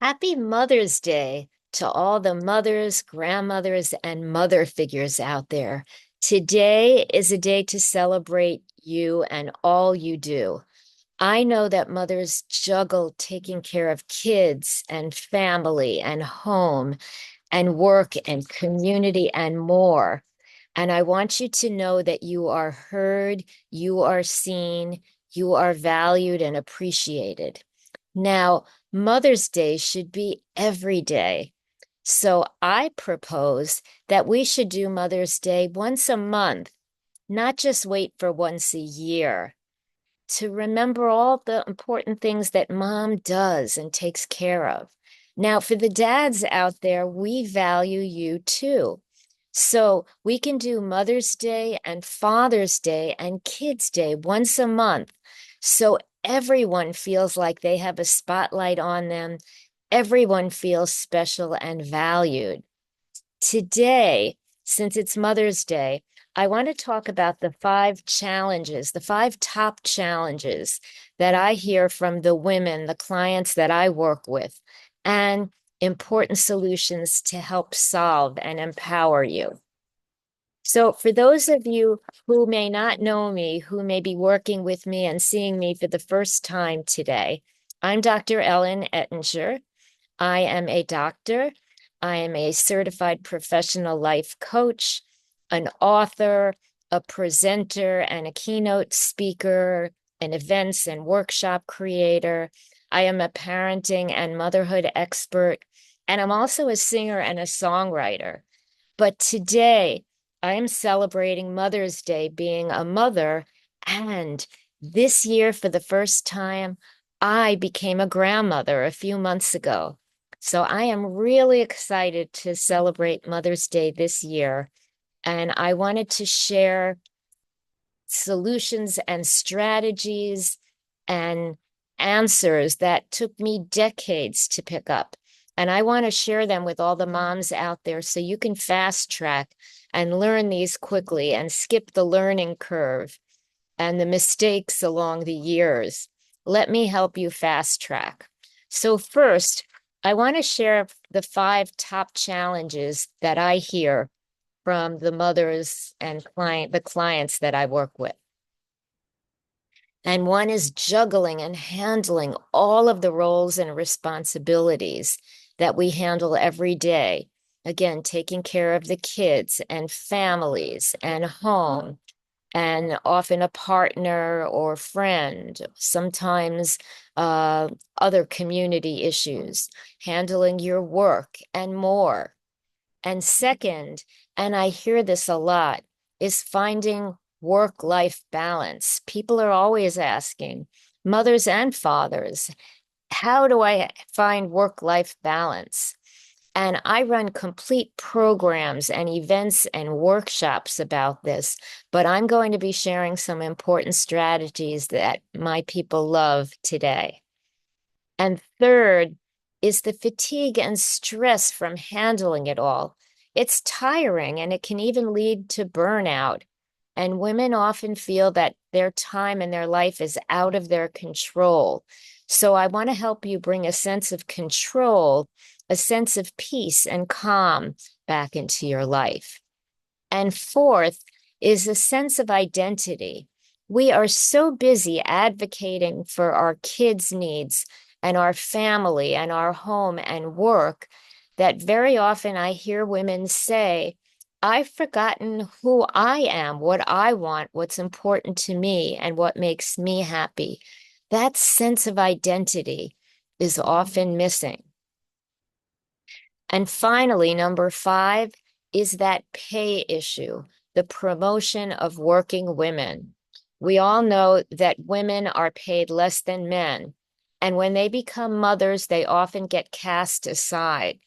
Happy Mother's Day to all the mothers, grandmothers, and mother figures out there. Today is a day to celebrate you and all you do. I know that mothers juggle taking care of kids and family and home and work and community and more. And I want you to know that you are heard, you are seen, you are valued and appreciated. Now, Mother's Day should be every day. So I propose that we should do Mother's Day once a month, not just wait for once a year, to remember all the important things that mom does and takes care of. Now, for the dads out there, we value you too. So we can do Mother's Day and Father's Day and Kids Day once a month. So everyone feels like they have a spotlight on them. Everyone feels special and valued. Today, since it's Mother's Day, I want to talk about the five challenges, the five top challenges that I hear from the women, the clients that I work with, and important solutions to help solve and empower you. So, for those of you who may not know me, who may be working with me and seeing me for the first time today, I'm Dr. Ellen Ettinger. I am a doctor. I am a certified professional life coach, an author, a presenter, and a keynote speaker, an events and workshop creator. I am a parenting and motherhood expert, and I'm also a singer and a songwriter. But today, I am celebrating Mother's Day being a mother. And this year, for the first time, I became a grandmother a few months ago. So I am really excited to celebrate Mother's Day this year. And I wanted to share solutions and strategies and answers that took me decades to pick up. And I want to share them with all the moms out there so you can fast track and learn these quickly and skip the learning curve and the mistakes along the years. Let me help you fast track. So, first, I want to share the five top challenges that I hear from the mothers and the clients that I work with. And one is juggling and handling all of the roles and responsibilities that we handle every day. Again, taking care of the kids and families and home, and often a partner or friend, sometimes other community issues, handling your work and more. And second, and I hear this a lot, is finding work-life balance. People are always asking, mothers and fathers, how do I find work-life balance? And I run complete programs and events and workshops about this, but I'm going to be sharing some important strategies that my people love today. And third is the fatigue and stress from handling it all. It's tiring and it can even lead to burnout. And women often feel that their time and their life is out of their control. So I want to help you bring a sense of control, a sense of peace and calm back into your life. And fourth is a sense of identity. We are so busy advocating for our kids' needs and our family and our home and work that very often I hear women say, I've forgotten who I am, what I want, what's important to me, and what makes me happy. That sense of identity is often missing. And finally, number five is that pay issue, the promotion of working women. We all know that women are paid less than men. And when they become mothers, they often get cast aside.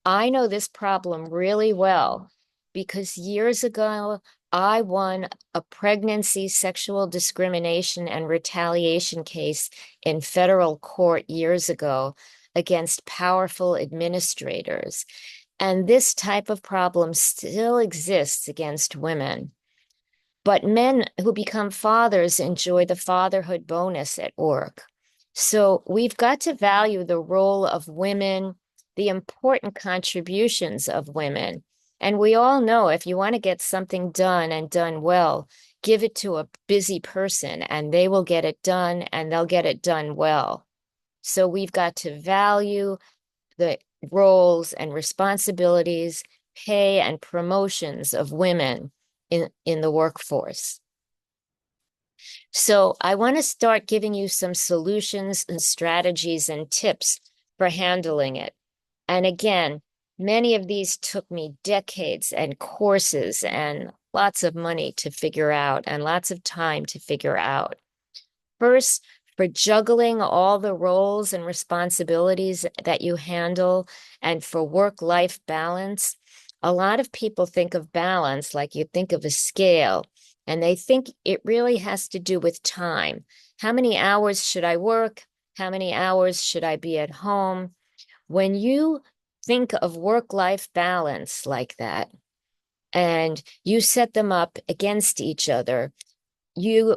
I know this problem really well because years ago, I won a pregnancy sexual discrimination and retaliation case in federal court years ago against powerful administrators. And this type of problem still exists against women. But men who become fathers enjoy the fatherhood bonus at work. So we've got to value the role of women, the important contributions of women. And we all know if you want to get something done and done well, give it to a busy person and they will get it done and they'll get it done well. So we've got to value the roles and responsibilities, pay and promotions of women in the workforce. So I want to start giving you some solutions and strategies and tips for handling it. And again, many of these took me decades and courses and lots of money to figure out and lots of time to figure out. First, for juggling all the roles and responsibilities that you handle and for work-life balance, a lot of people think of balance like you think of a scale, and they think it really has to do with time. How many hours should I work? How many hours should I be at home? When you think of work-life balance like that, and you set them up against each other, you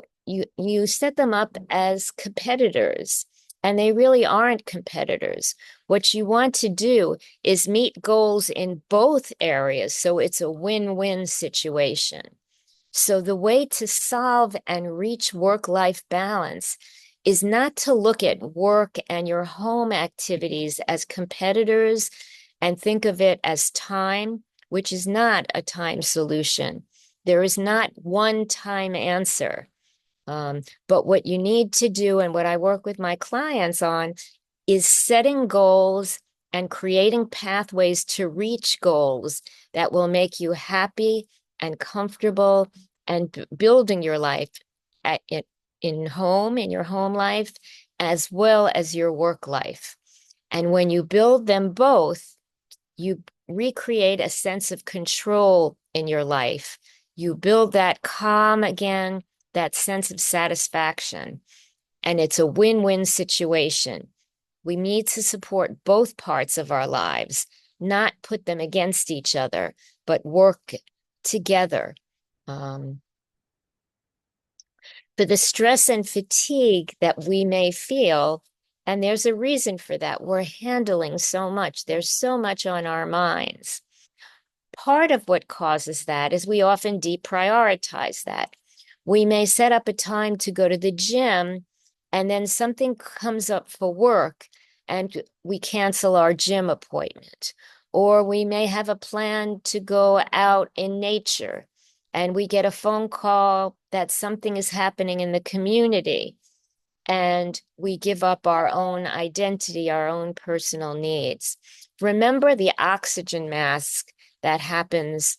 set them up as competitors, and they really aren't competitors. What you want to do is meet goals in both areas, so it's a win-win situation. So the way to solve and reach work-life balance is not to look at work and your home activities as competitors and think of it as time, which is not a time solution. There is not one time answer. But what you need to do, and what I work with my clients on, is setting goals and creating pathways to reach goals that will make you happy and comfortable and building your life in your home life, as well as your work life. And when you build them both, you recreate a sense of control in your life. You build that calm again, that sense of satisfaction, and it's a win-win situation. We need to support both parts of our lives, not put them against each other, but work together. For the stress and fatigue that we may feel, and there's a reason for that. We're handling so much. There's so much on our minds. Part of what causes that is we often deprioritize that. We may set up a time to go to the gym, and then something comes up for work, and we cancel our gym appointment. Or we may have a plan to go out in nature, and we get a phone call that something is happening in the community, and we give up our own identity, our own personal needs. Remember the oxygen mask that happens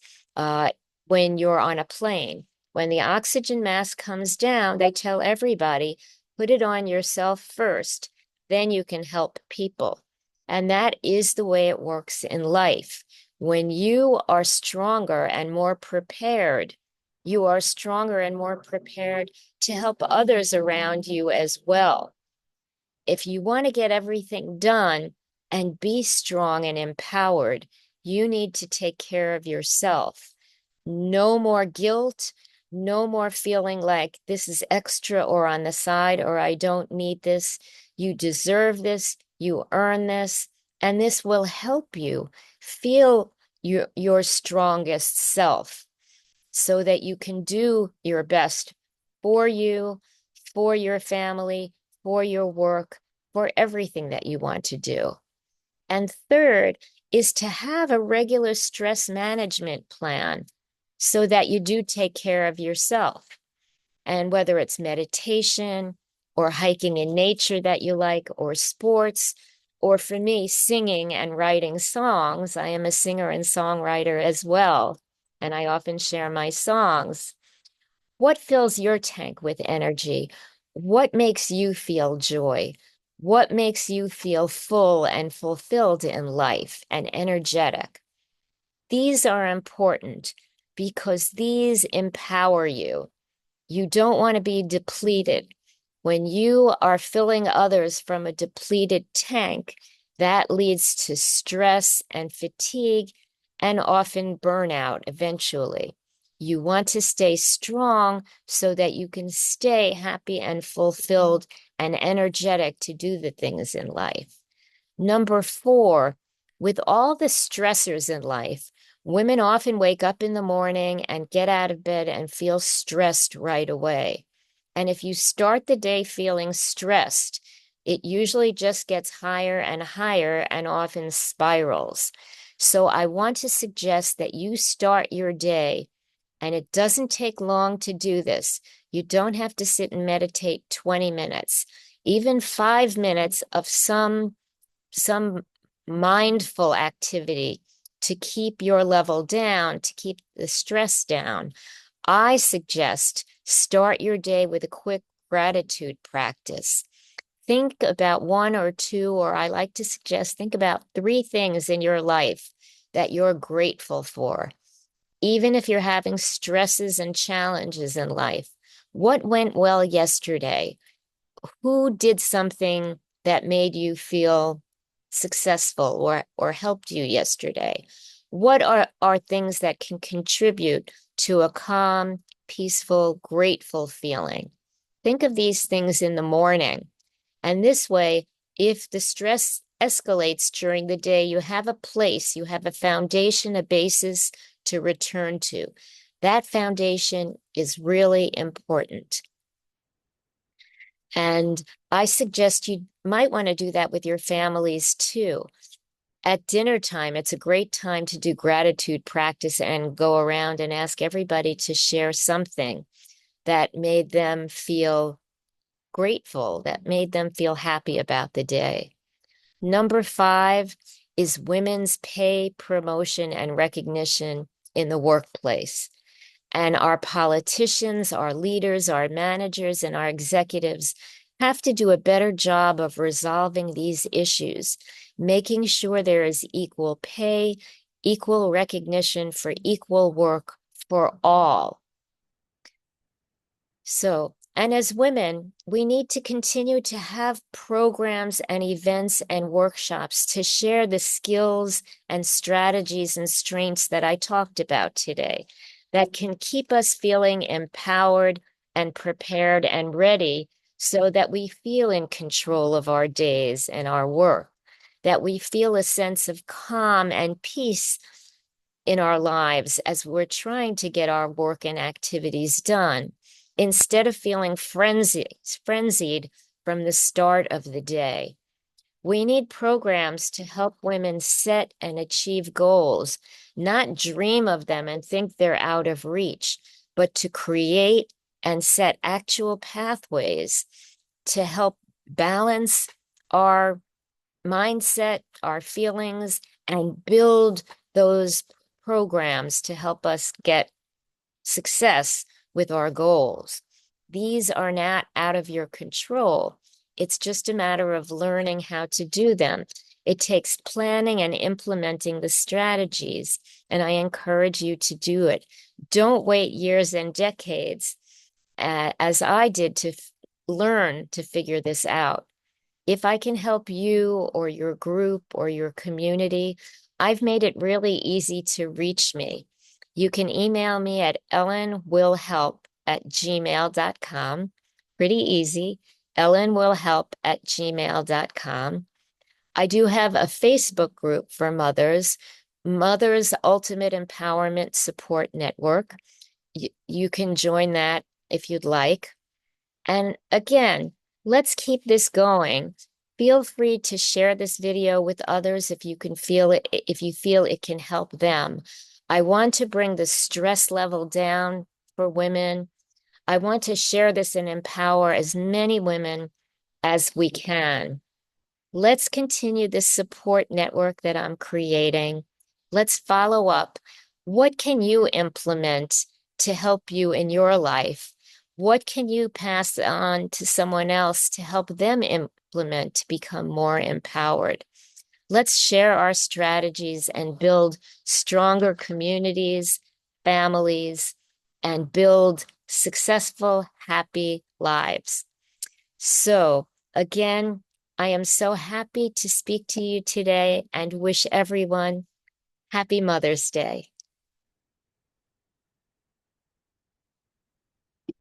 when you're on a plane. When the oxygen mask comes down, they tell everybody, put it on yourself first, then you can help people. And that is the way it works in life. When you are stronger and more prepared, you are stronger and more prepared to help others around you as well. If you want to get everything done and be strong and empowered, you need to take care of yourself. No more guilt, no more feeling like this is extra or on the side or I don't need this. You deserve this, you earn this, and this will help you feel your strongest self so that you can do your best for you, for your family, for your work, for everything that you want to do. And third is to have a regular stress management plan so that you do take care of yourself. And whether it's meditation or hiking in nature that you like, or sports, or for me, singing and writing songs. I am a singer and songwriter as well, and I often share my songs. What fills your tank with energy? What makes you feel joy? What makes you feel full and fulfilled in life and energetic? These are important because these empower you. You don't want to be depleted. When you are filling others from a depleted tank, that leads to stress and fatigue and often burnout eventually. You want to stay strong so that you can stay happy and fulfilled and energetic to do the things in life. Number 4, with all the stressors in life, women often wake up in the morning and get out of bed and feel stressed right away. And if you start the day feeling stressed, it usually just gets higher and higher and often spirals. So I want to suggest that you start your day, and it doesn't take long to do this. You don't have to sit and meditate 20 minutes. Even 5 minutes of some mindful activity to keep your level down, to keep the stress down. I suggest start your day with a quick gratitude practice. Think about one or two, or I like to suggest, think about 3 things in your life that you're grateful for. Even if you're having stresses and challenges in life, what went well yesterday? Who did something that made you feel successful or helped you yesterday? What are things that can contribute to a calm, peaceful, grateful feeling? Think of these things in the morning. And this way, if the stress escalates during the day, you have a place, you have a foundation, a basis to return to. That foundation is really important. And I suggest you might want to do that with your families too. At dinner time, it's a great time to do gratitude practice and go around and ask everybody to share something that made them feel grateful, that made them feel happy about the day. Number 5 is women's pay, promotion, and recognition in the workplace. And our politicians, our leaders, our managers, and our executives have to do a better job of resolving these issues, making sure there is equal pay, equal recognition for equal work for all. So, and as women, we need to continue to have programs and events and workshops to share the skills and strategies and strengths that I talked about today that can keep us feeling empowered and prepared and ready so that we feel in control of our days and our work, that we feel a sense of calm and peace in our lives as we're trying to get our work and activities done, instead of feeling frenzied from the start of the day. We need programs to help women set and achieve goals, not dream of them and think they're out of reach, but to create and set actual pathways to help balance our mindset, our feelings, and build those programs to help us get success with our goals. These are not out of your control. It's just a matter of learning how to do them. It takes planning and implementing the strategies, and I encourage you to do it. Don't wait years and decades, as I did, to learn to figure this out. If I can help you or your group or your community, I've made it really easy to reach me. You can email me at ellenwillhelp@gmail.com. Pretty easy. ellenwillhelp@gmail.com. I do have a Facebook group for mothers, Mothers Ultimate Empowerment Support Network. You can join that if you'd like. And again, let's keep this going. Feel free to share this video with others if you feel it can help them. I want to bring the stress level down for women. I want to share this and empower as many women as we can. Let's continue this support network that I'm creating. Let's follow up. What can you implement to help you in your life? What can you pass on to someone else to help them implement to become more empowered? Let's share our strategies and build stronger communities, families, and build successful, happy lives. So, again, I am so happy to speak to you today and wish everyone happy Mother's Day.